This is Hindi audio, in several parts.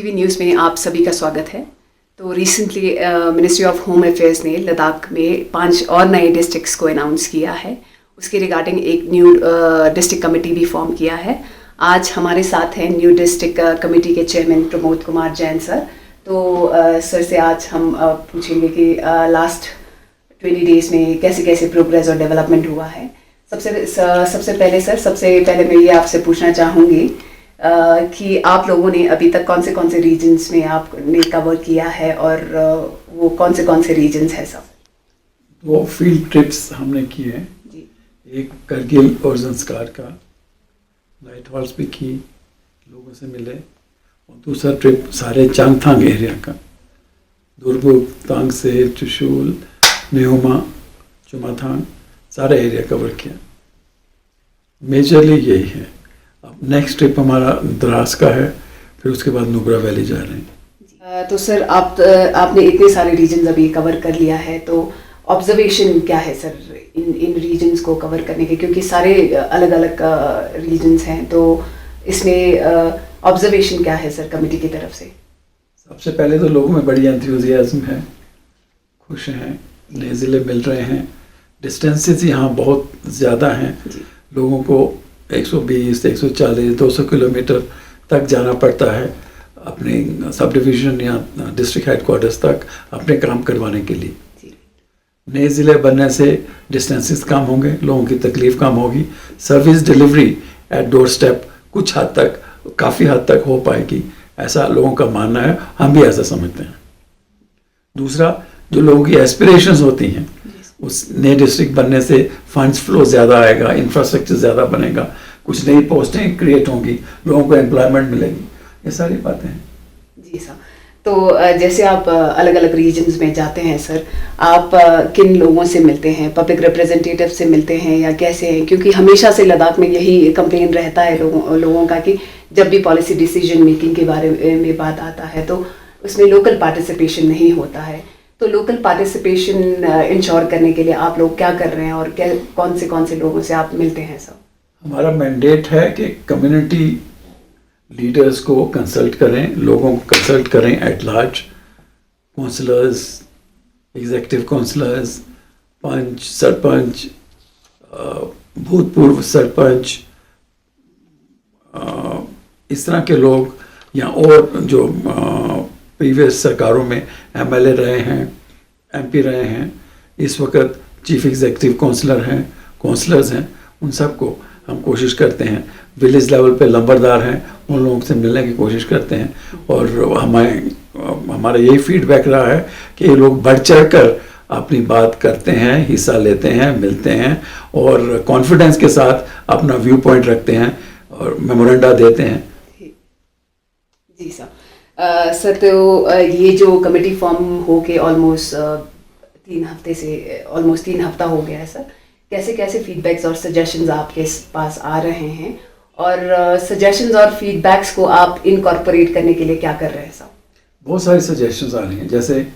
टीवी न्यूज़ में आप सभी का स्वागत है। तो recently ministry of home affairs ने लद्दाख में 5 और नए डिस्ट्रिक्ट्स को अनाउंस किया है। उसके रिगार्डिंग एक न्यू डिस्ट्रिक्ट कमेटी भी फॉर्म किया है। आज हमारे साथ हैं न्यू डिस्ट्रिक्ट कमेटी के चेयरमैन प्रमोद कुमार जैन सर। तो सर से आज हम पूछेंगे कि लास्ट 20 डेज़ में कैसे कैसे प्रोग्रेस और डेवलपमेंट हुआ है। सबसे पहले मैं ये आपसे पूछना चाहूँगी कि आप लोगों ने अभी तक कौन से रीजन्स में आपने कवर किया है और वो कौन से रीजन्स हैं सब? वो फील्ड ट्रिप्स हमने किए हैं। एक करगिल और ज़ंस्कार का, लाइट हाउस भी की, लोगों से मिले। और दूसरा ट्रिप सारे चांगथांग एरिया का, दुर्बुक, तांगसेर, चुशूल, न्योमा, चुमाथांग, सारा एरिया कवर किया। मेजरली यही है। अब नेक्स्ट ट्रिप हमारा द्रास का है, फिर उसके बाद नुब्रा वैली जा रहे हैं। तो सर आपने इतने सारे रीजन्स अभी कवर कर लिया है, तो ऑब्जर्वेशन क्या है सर इन रीजन्स को कवर करने के? क्योंकि सारे अलग अलग रीजन्स हैं, तो इसमें ऑब्जर्वेशन क्या है सर कमेटी की तरफ से? सबसे पहले तो लोगों में बड़ी एंथुसियाज्म है, खुश हैं, नए ज़िले मिल रहे हैं। डिस्टेंसेस यहाँ बहुत ज़्यादा हैं, लोगों को 120, 140, 200 किलोमीटर तक जाना पड़ता है अपने सब डिवीज़न या डिस्ट्रिक्ट हेडक्वार्टर्स तक अपने काम करवाने के लिए। नए ज़िले बनने से डिस्टेंसेस कम होंगे, लोगों की तकलीफ़ कम होगी, service delivery at door step कुछ हद तक, काफ़ी हद तक हो पाएगी, ऐसा लोगों का मानना है। हम भी ऐसा समझते हैं। दूसरा, जो लोगों की एस्पिरेशंस होती हैं, उस नए डिस्ट्रिक्ट बनने से फंड्स फ्लो ज़्यादा आएगा, इंफ्रास्ट्रक्चर ज़्यादा बनेगा, कुछ नई पोस्टें क्रिएट होंगी, लोगों को एम्प्लॉयमेंट मिलेगी, ये सारी बातें हैं। जी सर। तो जैसे आप अलग अलग रीजन्स में जाते हैं सर, आप किन लोगों से मिलते हैं? पब्लिक रिप्रेजेंटेटिव से मिलते हैं या कैसे हैं? क्योंकि हमेशा से लद्दाख में यही कंप्लेन रहता है लोगों का कि जब भी पॉलिसी डिसीजन मेकिंग के बारे में बात आता है तो उसमें लोकल पार्टिसिपेशन नहीं होता है। तो लोकल पार्टिसिपेशन इंश्योर करने के लिए आप लोग क्या कर रहे हैं और कौन से लोगों से आप मिलते हैं सब? हमारा मैंडेट है कि कम्युनिटी लीडर्स को कंसल्ट करें, लोगों को कंसल्ट करें at large, counsellors, executive counsellors, panch, sarpanch, भूतपूर्व सरपंच, इस तरह के लोग, या और जो प्रीवियस सरकारों में एमएलए रहे हैं, एमपी रहे हैं, इस वक्त चीफ एग्जीक्यूटिव काउंसलर हैं, काउंसलर्स हैं, उन सबको हम कोशिश करते हैं। विलेज लेवल पे लंबरदार हैं, उन लोगों से मिलने की कोशिश करते हैं। और हमारा यही फीडबैक रहा है कि ये लोग बढ़ चढ़ कर अपनी बात करते हैं, हिस्सा लेते हैं, मिलते हैं और कॉन्फिडेंस के साथ अपना व्यू पॉइंट रखते हैं और मेमोरेंडा देते हैं। जी सर। सर, तो ये जो कमेटी फॉर्म हो के ऑलमोस्ट 3 हफ्ता हो गया है सर, कैसे फीडबैक्स और सजेशंस आपके पास आ रहे हैं और सजेशंस और फीडबैक्स को आप इनकॉर्पोरेट करने के लिए क्या कर रहे हैं सर? बहुत सारी सजेशंस आ रही हैं, जैसे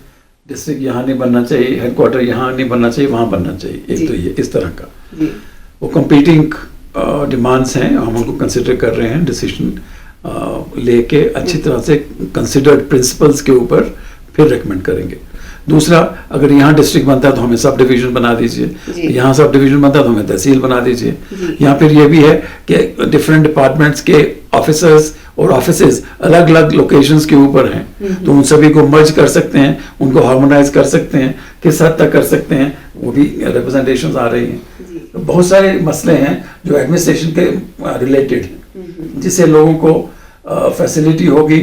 डिस्ट्रिक्ट यहाँ नहीं बनना चाहिए, हेडक्वार्टर यहाँ नहीं बनना चाहिए, वहाँ बनना चाहिए। एक तो ये इस तरह का वो कंपीटिंग डिमांड्स हैं, हम उनको कंसिडर कर रहे हैं, डिसीजन लेके अच्छी तरह से कंसिडर्ड प्रिंसिपल्स के ऊपर फिर रिकमेंड करेंगे। दूसरा, अगर यहाँ डिस्ट्रिक्ट बनता है तो हमें सब डिवीजन बना दीजिए, यहाँ सब डिवीजन बनता है तो हमें तहसील बना दीजिए। यहाँ फिर ये भी है कि डिफरेंट डिपार्टमेंट्स के ऑफिसर्स और ऑफिसेज अलग अलग लोकेशंस के ऊपर हैं, तो उन सभी को मर्ज कर सकते हैं, उनको हार्मोनाइज कर सकते हैं, किस हद तक कर सकते हैं, वो भी रिप्रेजेंटेशंस आ रही हैं। तो बहुत सारे मसले हैं जो एडमिनिस्ट्रेशन के रिलेटेड हैं, जिससे लोगों को फैसिलिटी होगी,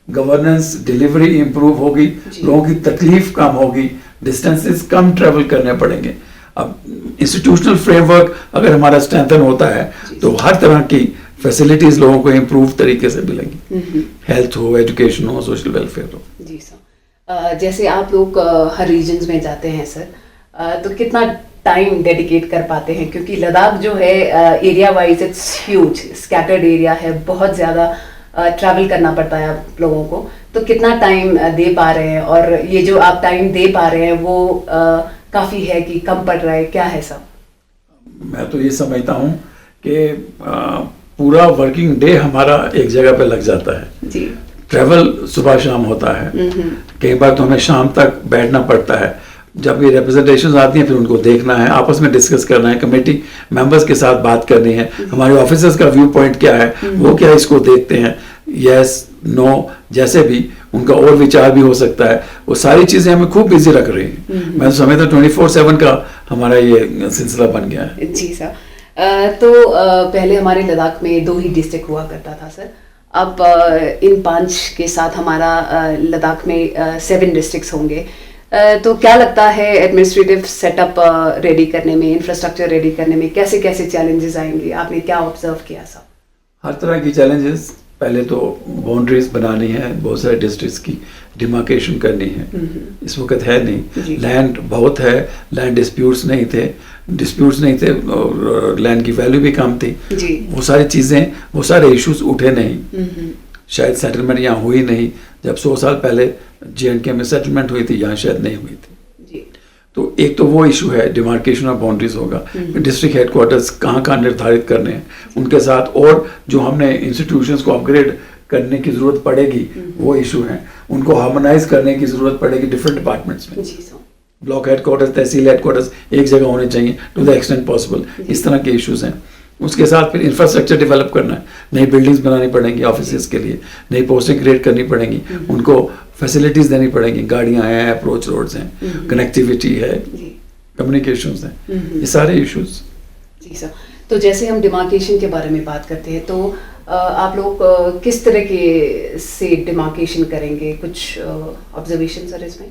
गवर्नेंस डिलीवरी इंप्रूव होगी, लोगों की तकलीफ कम होगी, डिस्टेंसेस कम ट्रेवल करने पड़ेंगे। अब इंस्टीट्यूशनल फ्रेमवर्क अगर हमारा स्ट्रेंथन होता है तो हर तरह की फैसिलिटीज लोगों को इम्प्रूव तरीके से मिलेंगी, हेल्थ हो, एजुकेशन हो, सोशल वेलफेयर हो। जी सर। जैसे आप लोग हर रीजन्स में जाते हैं सर, तो कितना टाइम डेडिकेट कर पाते हैं? क्योंकि लद्दाख जो है area wise it's huge, scattered area है, बहुत ज़्यादा ट्रैवल करना पड़ता है आप लोगों को, तो कितना टाइम दे पा रहे हैं? और ये जो आप टाइम दे पा रहे हैं वो काफ़ी है कि कम पड़ रहा है, क्या है सब? मैं तो ये समझता हूँ कि पूरा वर्किंग डे हमारा एक जगह पे लग जाता है। जी। ट्रैवल सुबह शाम होता है, कई बार तो हमें शाम तक बैठना पड़ता है। जब ये रिप्रेजेंटेशन आती हैं फिर उनको देखना है, आपस में डिस्कस करना है, कमेटी मेंबर्स के साथ बात करनी है, हमारे ऑफिसर्स का व्यू पॉइंट क्या है, वो क्या इसको देखते हैं, यस नो जैसे भी उनका और विचार भी हो सकता है, वो सारी चीजें हमें खूब बिजी रख रही हैं। मैं तो समझता हूँ 24/7 का हमारा ये सिलसिला बन गया है। जी सर। तो पहले हमारे लद्दाख में 2 ही डिस्ट्रिक्ट हुआ करता था सर, अब इन 5 के साथ हमारा लद्दाख में 7 डिस्ट्रिक्ट्स होंगे। तो क्या लगता है एडमिनिस्ट्रेटिव सेटअप रेडी करने में, इंफ्रास्ट्रक्चर रेडी करने में कैसे कैसे चैलेंजेस आएंगे, आपने क्या ऑब्जर्व किया सब? हर तरह की चैलेंजेस, पहले तो बाउंड्रीज बनानी है, बहुत सारे डिस्ट्रिक्ट्स की डिमार्केशन करनी है, इस वक्त है नहीं, लैंड बहुत है, लैंड डिस्प्यूट्स नहीं थे और लैंड की वैल्यू भी कम थी, वो सारी चीज़ें, वो सारे इश्यूज उठे नहीं, शायद सेटलमेंट यहाँ हुई नहीं, जब 100 साल पहले J&K में सेटलमेंट हुई थी, यहाँ शायद नहीं हुई थी। तो एक तो वो इशू है, डिमार्केशन ऑफ बाउंड्रीज होगा, डिस्ट्रिक्ट हेडक्वार्टर्स कहाँ कहाँ निर्धारित करने हैं उनके साथ, और जो हमने इंस्टीट्यूशंस को अपग्रेड करने की जरूरत पड़ेगी वो इशू है, उनको हार्मोनाइज करने की जरूरत पड़ेगी डिफरेंट डिपार्टमेंट्स में। ब्लॉक हेडक्वार्टर्स, तहसील हेडक्वार्टर्स एक जगह होने चाहिए टू द एक्सटेंट पॉसिबल, इस तरह के इश्यूज हैं। उसके साथ फिर इंफ्रास्ट्रक्चर डेवलप करना है, नई बिल्डिंग्स बनानी पड़ेंगी ऑफिस के लिए, नई पोस्टें क्रिएट करनी पड़ेंगी, उनको फैसिलिटीज देनी पड़ेंगी, गाड़ियां हैं, अप्रोच रोड्स हैं, कनेक्टिविटी है, कम्युनिकेशंस हैं, ये सारे इश्यूज। जी सर। तो जैसे हम डिमार्केशन के बारे में बात करते हैं, तो आप लोग किस तरह के से डिमार्केशन करेंगे, कुछ ऑब्जर्वेशन सर इसमें?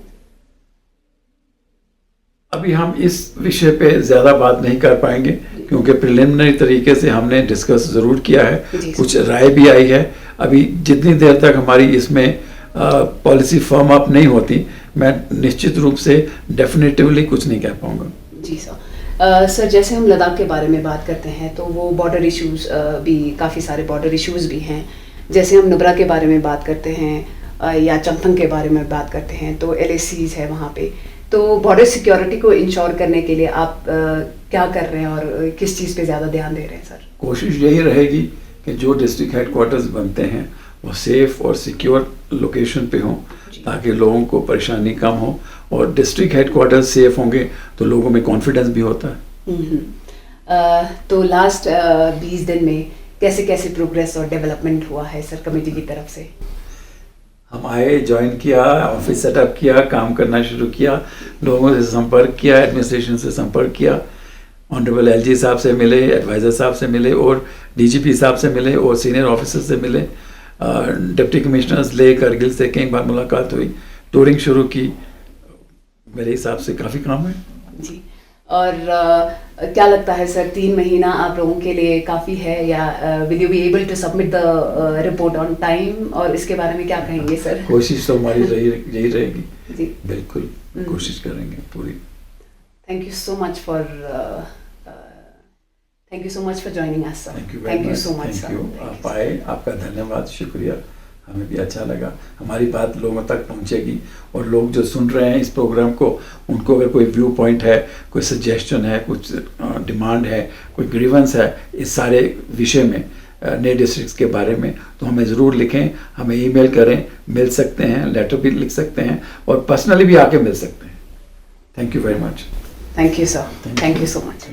अभी हम इस विषय पे ज़्यादा बात नहीं कर पाएंगे क्योंकि प्रिलिमिनरी तरीके से हमने डिस्कस ज़रूर किया है, कुछ राय भी आई है। अभी जितनी देर तक हमारी इसमें पॉलिसी फॉर्म अप नहीं होती, मैं निश्चित रूप से डेफिनेटिवली कुछ नहीं कह पाऊंगा। जी सर। सर जैसे हम लद्दाख के बारे में बात करते हैं तो वो बॉर्डर इश्यूज भी, काफ़ी सारे बॉर्डर इश्यूज भी हैं। जैसे हम नुब्रा के बारे में बात करते हैं या चंगथंग के बारे में बात करते हैं तो LACs है वहाँ पे। तो बॉर्डर सिक्योरिटी को इंश्योर करने के लिए आप क्या कर रहे हैं और किस चीज़ पे ज़्यादा ध्यान दे रहे हैं सर? कोशिश यही रहेगी कि जो डिस्ट्रिक्ट हेडक्वार्टर्स बनते हैं वो सेफ और सिक्योर लोकेशन पे हों ताकि लोगों को परेशानी कम हो, और डिस्ट्रिक्ट हेडक्वार्टर्स सेफ होंगे तो लोगों में कॉन्फिडेंस भी होता है। तो लास्ट 20 दिन में कैसे कैसे प्रोग्रेस और डेवलपमेंट हुआ है सर कमेटी की तरफ से? हम आए, ज्वाइन किया, ऑफिस सेटअप किया, काम करना शुरू किया, लोगों से संपर्क किया, एडमिनिस्ट्रेशन से संपर्क किया, ऑनरेबल LG साहब से मिले, एडवाइज़र साहब से मिले और DGP साहब से मिले और सीनियर ऑफिसर से मिले, डिप्टी कमिश्नर्स ले करगिल से कई बार मुलाकात हुई, टूरिंग शुरू की। मेरे हिसाब से काफ़ी काम है जी। और क्या लगता है सर 3 महीना आप लोगों के लिए काफ़ी है या will you be able to submit the report on time, और इसके बारे में क्या कहेंगे सर? कोशिश तो हमारी यही रहेगी जी, बिल्कुल कोशिश करेंगे पूरी। Thank you so much for joining us sir. Thank you so much sir. आप आए, आपका धन्यवाद, शुक्रिया, हमें भी अच्छा लगा। हमारी बात लोगों तक पहुंचेगी और लोग जो सुन रहे हैं इस प्रोग्राम को, उनको अगर कोई व्यू पॉइंट है, कोई सजेशन है, कुछ डिमांड है, कोई ग्रीवेंस है इस सारे विषय में, नए डिस्ट्रिक्ट्स के बारे में, तो हमें ज़रूर लिखें, हमें ईमेल करें, मिल सकते हैं, लेटर भी लिख सकते हैं और पर्सनली भी आके मिल सकते हैं। Thank you very much. Thank you sir. Thank you so much.